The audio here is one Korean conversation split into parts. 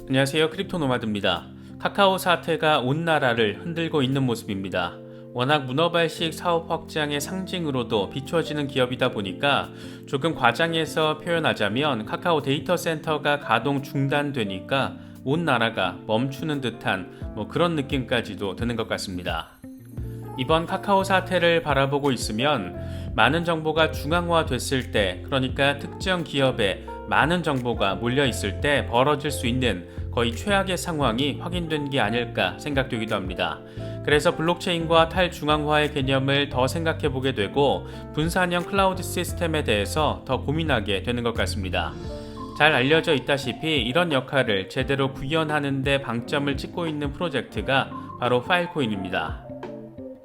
안녕하세요. 크립토노마드입니다. 카카오 사태가 온 나라를 흔들고 있는 모습입니다. 워낙 문어발식 사업 확장의 상징으로도 비춰지는 기업이다 보니까 조금 과장해서 표현하자면 카카오 데이터 센터가 가동 중단되니까 온 나라가 멈추는 듯한 그런 느낌까지도 드는 것 같습니다. 이번 카카오 사태를 바라보고 있으면 많은 정보가 중앙화됐을 때, 그러니까 특정 기업에 많은 정보가 몰려 있을 때 벌어질 수 있는 거의 최악의 상황이 확인된 게 아닐까 생각되기도 합니다. 그래서 블록체인과 탈중앙화의 개념을 더 생각해 보게 되고 분산형 클라우드 시스템에 대해서 더 고민하게 되는 것 같습니다. 잘 알려져 있다시피 이런 역할을 제대로 구현하는 데 방점을 찍고 있는 프로젝트가 바로 파일코인입니다.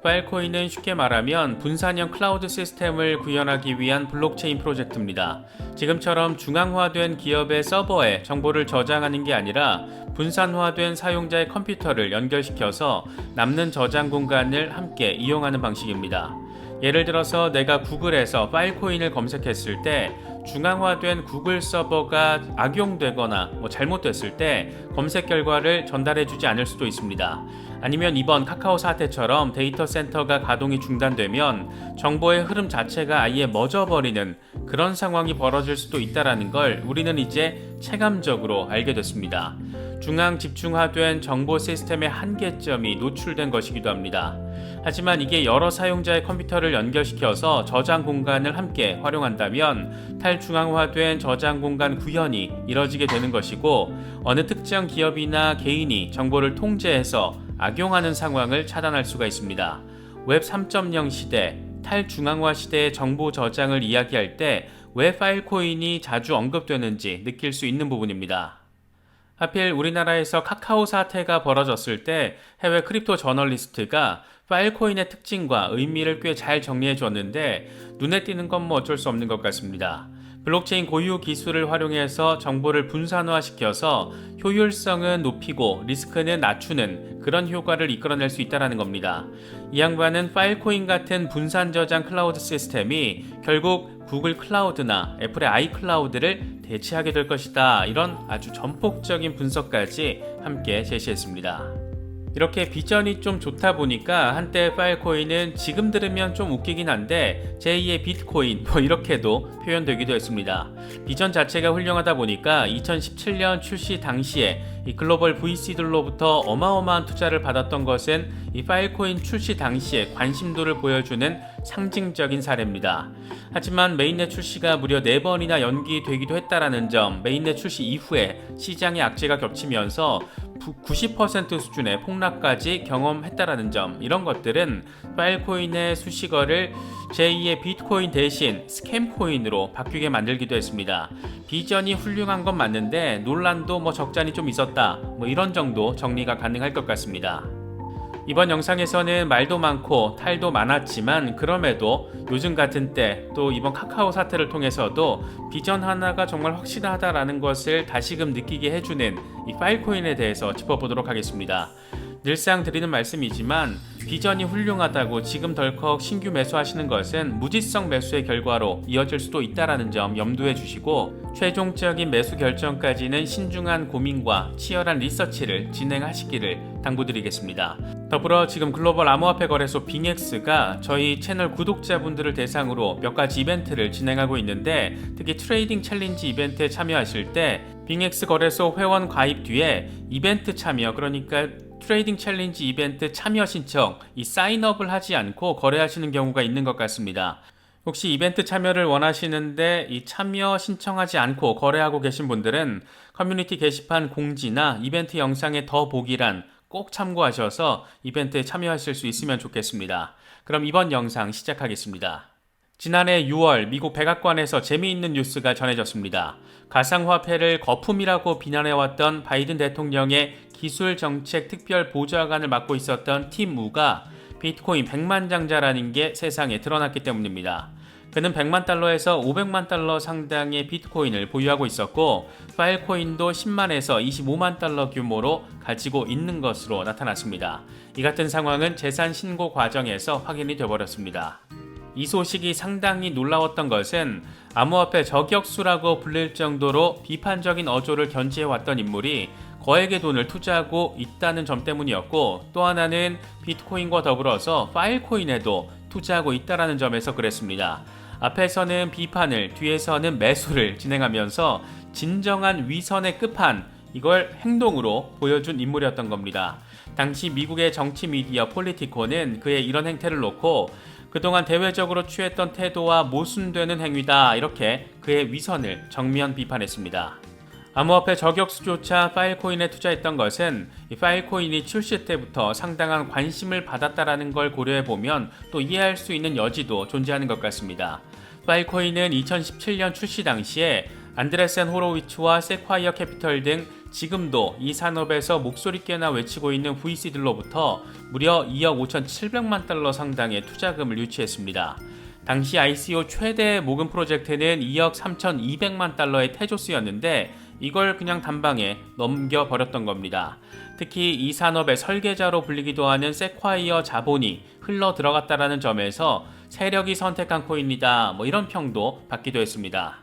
파일코인은 쉽게 말하면 분산형 클라우드 시스템을 구현하기 위한 블록체인 프로젝트입니다. 지금처럼 중앙화된 기업의 서버에 정보를 저장하는 게 아니라 분산화된 사용자의 컴퓨터를 연결시켜서 남는 저장 공간을 함께 이용하는 방식입니다. 예를 들어서 내가 구글에서 파일코인을 검색했을 때 중앙화된 구글 서버가 악용되거나 잘못됐을 때 검색 결과를 전달해주지 않을 수도 있습니다. 아니면 이번 카카오 사태처럼 데이터 센터가 가동이 중단되면 정보의 흐름 자체가 아예 멎어버리는 그런 상황이 벌어질 수도 있다는 걸 우리는 이제 체감적으로 알게 됐습니다. 중앙 집중화된 정보 시스템의 한계점이 노출된 것이기도 합니다. 하지만 이게 여러 사용자의 컴퓨터를 연결시켜서 저장 공간을 함께 활용한다면 탈중앙화된 저장 공간 구현이 이뤄지게 되는 것이고 어느 특정 기업이나 개인이 정보를 통제해서 악용하는 상황을 차단할 수가 있습니다. 웹 3.0 시대, 탈중앙화 시대의 정보 저장을 이야기할 때 왜 파일코인이 자주 언급되는지 느낄 수 있는 부분입니다. 하필 우리나라에서 카카오 사태가 벌어졌을 때 해외 크립토 저널리스트가 파일코인의 특징과 의미를 꽤 잘 정리해 줬는데 눈에 띄는 건 어쩔 수 없는 것 같습니다. 블록체인 고유 기술을 활용해서 정보를 분산화시켜서 효율성은 높이고 리스크는 낮추는 그런 효과를 이끌어낼 수 있다는 겁니다. 이 양반은 파일코인 같은 분산 저장 클라우드 시스템이 결국 구글 클라우드나 애플의 아이클라우드를 대체하게 될 것이다. 이런 아주 전폭적인 분석까지 함께 제시했습니다. 이렇게 비전이 좀 좋다 보니까 한때 파일코인은 지금 들으면 좀 웃기긴 한데 제2의 비트코인 이렇게도 표현되기도 했습니다. 비전 자체가 훌륭하다 보니까 2017년 출시 당시에 이 글로벌 VC들로부터 어마어마한 투자를 받았던 것은 이 파일코인 출시 당시에 관심도를 보여주는 상징적인 사례입니다. 하지만 메인넷 출시가 무려 4번이나 연기되기도 했다라는 점, 메인넷 출시 이후에 시장의 악재가 겹치면서 90% 수준의 폭락까지 경험했다라는 점, 이런 것들은 파일코인의 수식어를 제2의 비트코인 대신 스캠코인으로 바뀌게 만들기도 했습니다. 비전이 훌륭한 건 맞는데 논란도 적잖이 좀 있었다, 이런 정도 정리가 가능할 것 같습니다. 이번 영상에서는 말도 많고 탈도 많았지만 그럼에도 요즘 같은 때 또 이번 카카오 사태를 통해서도 비전 하나가 정말 확실하다라는 것을 다시금 느끼게 해주는 이 파일코인에 대해서 짚어보도록 하겠습니다. 늘상 드리는 말씀이지만 비전이 훌륭하다고 지금 덜컥 신규 매수하시는 것은 무지성 매수의 결과로 이어질 수도 있다는 점 염두에 주시고 최종적인 매수 결정까지는 신중한 고민과 치열한 리서치를 진행하시기를 당부드리겠습니다. 더불어 지금 글로벌 암호화폐 거래소 빙엑스가 저희 채널 구독자분들을 대상으로 몇 가지 이벤트를 진행하고 있는데 특히 트레이딩 챌린지 이벤트에 참여하실 때 빙엑스 거래소 회원 가입 뒤에 이벤트 참여, 그러니까 트레이딩 챌린지 이벤트 참여 신청, 이 사인업을 하지 않고 거래하시는 경우가 있는 것 같습니다. 혹시 이벤트 참여를 원하시는데 이 참여 신청하지 않고 거래하고 계신 분들은 커뮤니티 게시판 공지나 이벤트 영상의 더 보기란 꼭 참고하셔서 이벤트에 참여하실 수 있으면 좋겠습니다. 그럼 이번 영상 시작하겠습니다. 지난해 6월 미국 백악관에서 재미있는 뉴스가 전해졌습니다. 가상화폐를 거품이라고 비난해왔던 바이든 대통령의 기술정책 특별보좌관을 맡고 있었던 팀 우가 비트코인 100만 장자라는 게 세상에 드러났기 때문입니다. 그는 100만 달러에서 500만 달러 상당의 비트코인을 보유하고 있었고 파일코인도 10만에서 25만 달러 규모로 가지고 있는 것으로 나타났습니다. 이 같은 상황은 재산 신고 과정에서 확인이 되어버렸습니다. 이 소식이 상당히 놀라웠던 것은 암호화폐 저격수라고 불릴 정도로 비판적인 어조를 견지해왔던 인물이 거액의 돈을 투자하고 있다는 점 때문이었고, 또 하나는 비트코인과 더불어서 파일코인에도 투자하고 있다는 점에서 그랬습니다. 앞에서는 비판을, 뒤에서는 매수를 진행하면서 진정한 위선의 끝판, 이걸 행동으로 보여준 인물이었던 겁니다. 당시 미국의 정치 미디어 폴리티코는 그의 이런 행태를 놓고 그동안 대외적으로 취했던 태도와 모순되는 행위다, 이렇게 그의 위선을 정면 비판했습니다. 암호화폐 저격수조차 파일코인에 투자했던 것은 이 파일코인이 출시 때부터 상당한 관심을 받았다라는 걸 고려해보면 또 이해할 수 있는 여지도 존재하는 것 같습니다. 파일코인은 2017년 출시 당시에 안드레센 호로위츠와 세콰이어 캐피털 등 지금도 이 산업에서 목소리 꽤나 외치고 있는 VC들로부터 무려 2억 5,700만 달러 상당의 투자금을 유치했습니다. 당시 ICO 최대 모금 프로젝트는 2억 3,200만 달러의 테조스였는데 이걸 그냥 단방에 넘겨버렸던 겁니다. 특히 이 산업의 설계자로 불리기도 하는 세콰이어 자본이 흘러 들어갔다라는 점에서 세력이 선택한 코인이다, 이런 평도 받기도 했습니다.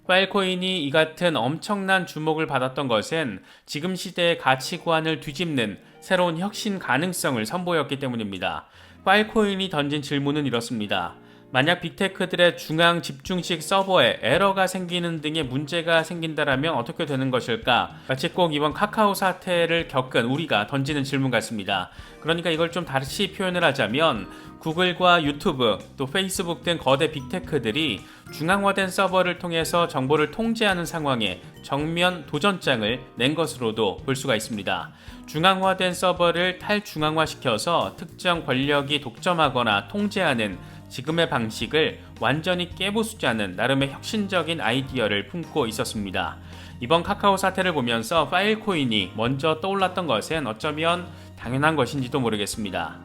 파일코인이 이 같은 엄청난 주목을 받았던 것은 지금 시대의 가치관을 뒤집는 새로운 혁신 가능성을 선보였기 때문입니다. 파일코인이 던진 질문은 이렇습니다. 만약 빅테크들의 중앙 집중식 서버에 에러가 생기는 등의 문제가 생긴다라면 어떻게 되는 것일까? 마치 꼭 이번 카카오 사태를 겪은 우리가 던지는 질문 같습니다. 그러니까 이걸 좀 다시 표현을 하자면 구글과 유튜브, 또 페이스북 등 거대 빅테크들이 중앙화된 서버를 통해서 정보를 통제하는 상황에 정면 도전장을 낸 것으로도 볼 수가 있습니다. 중앙화된 서버를 탈중앙화시켜서 특정 권력이 독점하거나 통제하는 지금의 방식을 완전히 깨부수자는 나름의 혁신적인 아이디어를 품고 있었습니다. 이번 카카오 사태를 보면서 파일코인이 먼저 떠올랐던 것은 어쩌면 당연한 것인지도 모르겠습니다.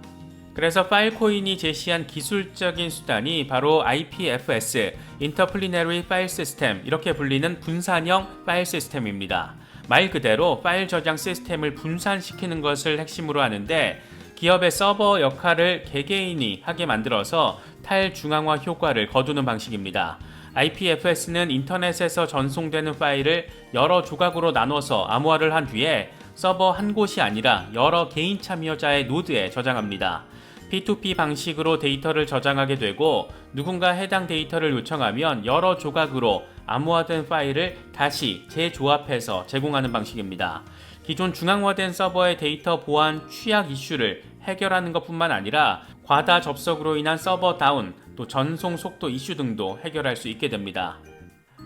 그래서 파일코인이 제시한 기술적인 수단이 바로 IPFS, Interplanetary File System, 이렇게 불리는 분산형 파일 시스템입니다. 말 그대로 파일 저장 시스템을 분산시키는 것을 핵심으로 하는데 기업의 서버 역할을 개개인이 하게 만들어서 탈중앙화 효과를 거두는 방식입니다. IPFS는 인터넷에서 전송되는 파일을 여러 조각으로 나눠서 암호화를 한 뒤에 서버 한 곳이 아니라 여러 개인 참여자의 노드에 저장합니다. P2P 방식으로 데이터를 저장하게 되고 누군가 해당 데이터를 요청하면 여러 조각으로 암호화된 파일을 다시 재조합해서 제공하는 방식입니다. 기존 중앙화된 서버의 데이터 보안 취약 이슈를 해결하는 것뿐만 아니라 과다 접속으로 인한 서버 다운, 또 전송 속도 이슈 등도 해결할 수 있게 됩니다.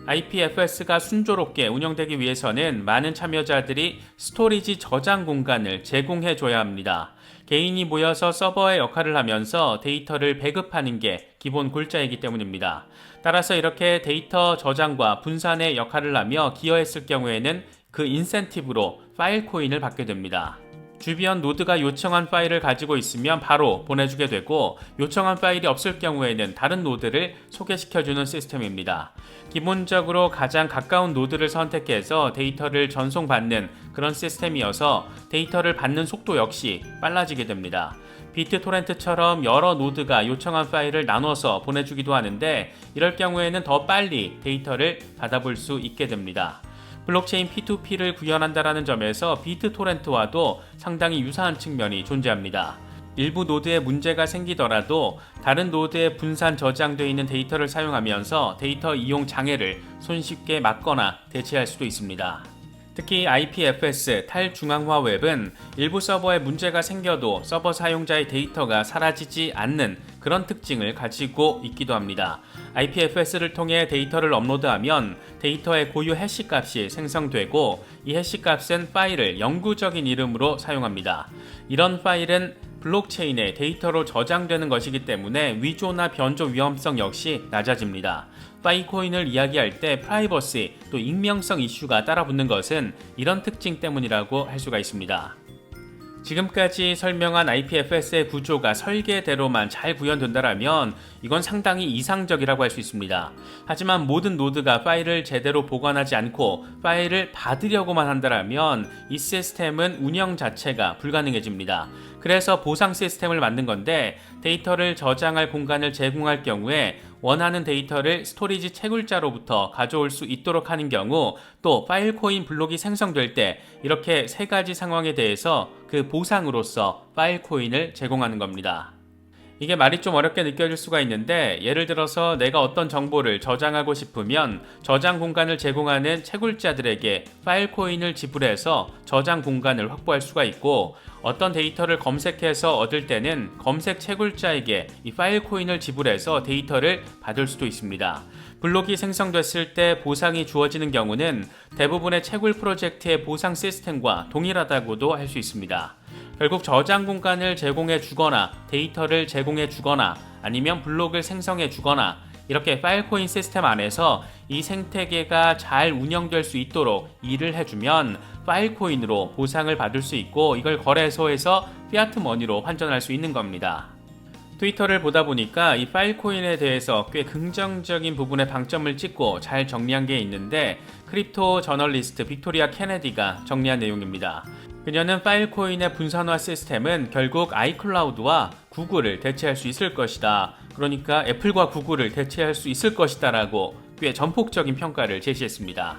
IPFS가 순조롭게 운영되기 위해서는 많은 참여자들이 스토리지 저장 공간을 제공해 줘야 합니다. 개인이 모여서 서버의 역할을 하면서 데이터를 배급하는 게 기본 골자이기 때문입니다. 따라서 이렇게 데이터 저장과 분산의 역할을 하며 기여했을 경우에는 그 인센티브로 파일 코인을 받게 됩니다. 주변 노드가 요청한 파일을 가지고 있으면 바로 보내주게 되고 요청한 파일이 없을 경우에는 다른 노드를 소개시켜주는 시스템입니다. 기본적으로 가장 가까운 노드를 선택해서 데이터를 전송받는 그런 시스템이어서 데이터를 받는 속도 역시 빨라지게 됩니다. 비트토렌트처럼 여러 노드가 요청한 파일을 나눠서 보내주기도 하는데 이럴 경우에는 더 빨리 데이터를 받아볼 수 있게 됩니다. 블록체인 P2P를 구현한다는 점에서 비트토렌트와도 상당히 유사한 측면이 존재합니다. 일부 노드에 문제가 생기더라도 다른 노드에 분산 저장되어 있는 데이터를 사용하면서 데이터 이용 장애를 손쉽게 막거나 대체할 수도 있습니다. 특히 IPFS 탈중앙화 웹은 일부 서버에 문제가 생겨도 서버 사용자의 데이터가 사라지지 않는 그런 특징을 가지고 있기도 합니다. IPFS를 통해 데이터를 업로드하면 데이터의 고유 해시값이 생성되고 이 해시값은 파일을 영구적인 이름으로 사용합니다. 이런 파일은 블록체인에 데이터로 저장되는 것이기 때문에 위조나 변조 위험성 역시 낮아집니다. 파일코인을 이야기할 때 프라이버시 또 익명성 이슈가 따라붙는 것은 이런 특징 때문이라고 할 수가 있습니다. 지금까지 설명한 IPFS의 구조가 설계대로만 잘 구현된다면 이건 상당히 이상적이라고 할 수 있습니다. 하지만 모든 노드가 파일을 제대로 보관하지 않고 파일을 받으려고만 한다면 이 시스템은 운영 자체가 불가능해집니다. 그래서 보상 시스템을 만든 건데 데이터를 저장할 공간을 제공할 경우에 원하는 데이터를 스토리지 채굴자로부터 가져올 수 있도록 하는 경우 또 파일 코인 블록이 생성될 때 이렇게 세 가지 상황에 대해서 그 보상으로서 파일 코인을 제공하는 겁니다. 이게 말이 좀 어렵게 느껴질 수가 있는데 예를 들어서 내가 어떤 정보를 저장하고 싶으면 저장 공간을 제공하는 채굴자들에게 파일 코인을 지불해서 저장 공간을 확보할 수가 있고 어떤 데이터를 검색해서 얻을 때는 검색 채굴자에게 이 파일 코인을 지불해서 데이터를 받을 수도 있습니다. 블록이 생성됐을 때 보상이 주어지는 경우는 대부분의 채굴 프로젝트의 보상 시스템과 동일하다고도 할 수 있습니다. 결국 저장 공간을 제공해 주거나 데이터를 제공해 주거나 아니면 블록을 생성해 주거나 이렇게 파일 코인 시스템 안에서 이 생태계가 잘 운영될 수 있도록 일을 해주면 파일 코인으로 보상을 받을 수 있고 이걸 거래소에서 피아트 머니로 환전할 수 있는 겁니다. 트위터를 보다 보니까 이 파일 코인에 대해서 꽤 긍정적인 부분에 방점을 찍고 잘 정리한 게 있는데 크립토 저널리스트 빅토리아 케네디가 정리한 내용입니다. 그녀는 파일 코인의 분산화 시스템은 결국 아이클라우드와 구글을 대체할 수 있을 것이다. 그러니까 애플과 구글을 대체할 수 있을 것이다 라고 꽤 전폭적인 평가를 제시했습니다.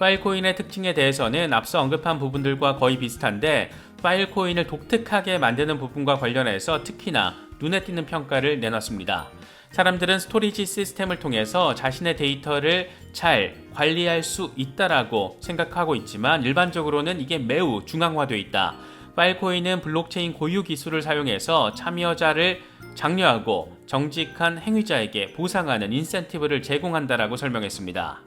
파일 코인의 특징에 대해서는 앞서 언급한 부분들과 거의 비슷한데 파일 코인을 독특하게 만드는 부분과 관련해서 특히나 눈에 띄는 평가를 내놨습니다. 사람들은 스토리지 시스템을 통해서 자신의 데이터를 잘 관리할 수 있다라고 생각하고 있지만 일반적으로는 이게 매우 중앙화되어 있다. 파일 코인은 블록체인 고유 기술을 사용해서 참여자를 장려하고 정직한 행위자에게 보상하는 인센티브를 제공한다라고 설명했습니다.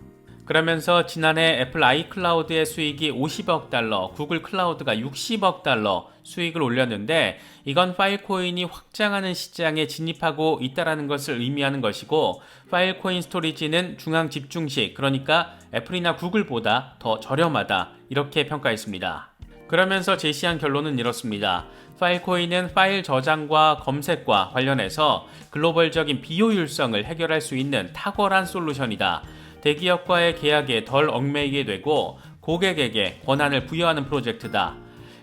그러면서 지난해 애플 아이클라우드의 수익이 50억 달러, 구글 클라우드가 60억 달러 수익을 올렸는데 이건 파일 코인이 확장하는 시장에 진입하고 있다는 것을 의미하는 것이고 파일 코인 스토리지는 중앙 집중식, 그러니까 애플이나 구글보다 더 저렴하다 이렇게 평가했습니다. 그러면서 제시한 결론은 이렇습니다. 파일 코인은 파일 저장과 검색과 관련해서 글로벌적인 비효율성을 해결할 수 있는 탁월한 솔루션이다. 대기업과의 계약에 덜 얽매이게 되고 고객에게 권한을 부여하는 프로젝트다.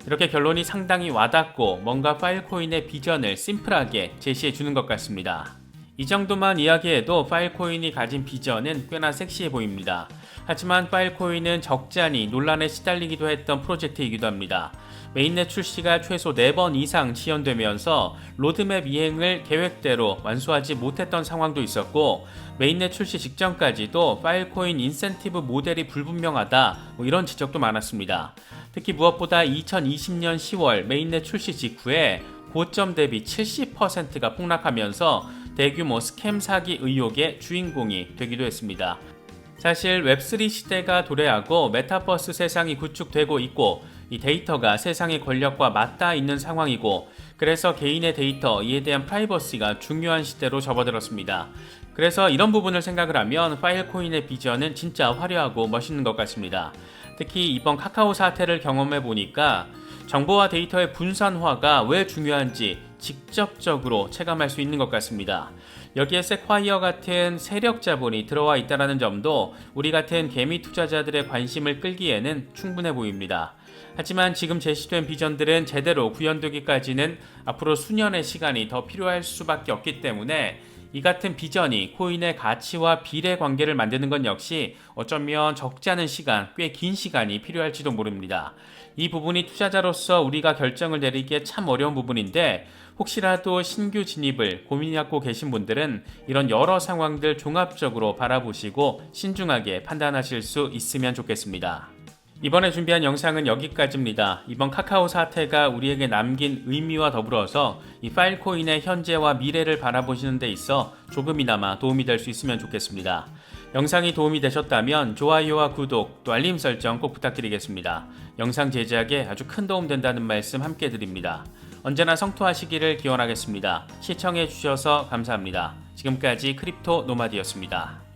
이렇게 결론이 상당히 와닿고 뭔가 파일 코인의 비전을 심플하게 제시해 주는 것 같습니다. 이 정도만 이야기해도 파일 코인이 가진 비전은 꽤나 섹시해 보입니다. 하지만 파일 코인은 적잖이 논란에 시달리기도 했던 프로젝트이기도 합니다. 메인넷 출시가 최소 4번 이상 지연되면서 로드맵 이행을 계획대로 완수하지 못했던 상황도 있었고 메인넷 출시 직전까지도 파일 코인 인센티브 모델이 불분명하다 이런 지적도 많았습니다. 특히 무엇보다 2020년 10월 메인넷 출시 직후에 고점 대비 70%가 폭락하면서 대규모 스캠 사기 의혹의 주인공이 되기도 했습니다. 사실 웹3 시대가 도래하고 메타버스 세상이 구축되고 있고 이 데이터가 세상의 권력과 맞닿아 있는 상황이고 그래서 개인의 데이터 이에 대한 프라이버시가 중요한 시대로 접어들었습니다. 그래서 이런 부분을 생각을 하면 파일 코인의 비전은 진짜 화려하고 멋있는 것 같습니다. 특히 이번 카카오 사태를 경험해 보니까 정보와 데이터의 분산화가 왜 중요한지 직접적으로 체감할 수 있는 것 같습니다. 여기에 세콰이어 같은 세력 자본이 들어와 있다는 점도 우리 같은 개미 투자자들의 관심을 끌기에는 충분해 보입니다. 하지만 지금 제시된 비전들은 제대로 구현되기까지는 앞으로 수년의 시간이 더 필요할 수밖에 없기 때문에 이 같은 비전이 코인의 가치와 비례 관계를 만드는 건 역시 어쩌면 적지 않은 시간, 꽤 긴 시간이 필요할지도 모릅니다. 이 부분이 투자자로서 우리가 결정을 내리기에 참 어려운 부분인데 혹시라도 신규 진입을 고민하고 계신 분들은 이런 여러 상황들 종합적으로 바라보시고 신중하게 판단하실 수 있으면 좋겠습니다. 이번에 준비한 영상은 여기까지입니다. 이번 카카오 사태가 우리에게 남긴 의미와 더불어서 이 파일 코인의 현재와 미래를 바라보시는 데 있어 조금이나마 도움이 될 수 있으면 좋겠습니다. 영상이 도움이 되셨다면 좋아요와 구독 또 알림 설정 꼭 부탁드리겠습니다. 영상 제작에 아주 큰 도움 된다는 말씀 함께 드립니다. 언제나 성투하시기를 기원하겠습니다. 시청해 주셔서 감사합니다. 지금까지 크립토 노마드였습니다.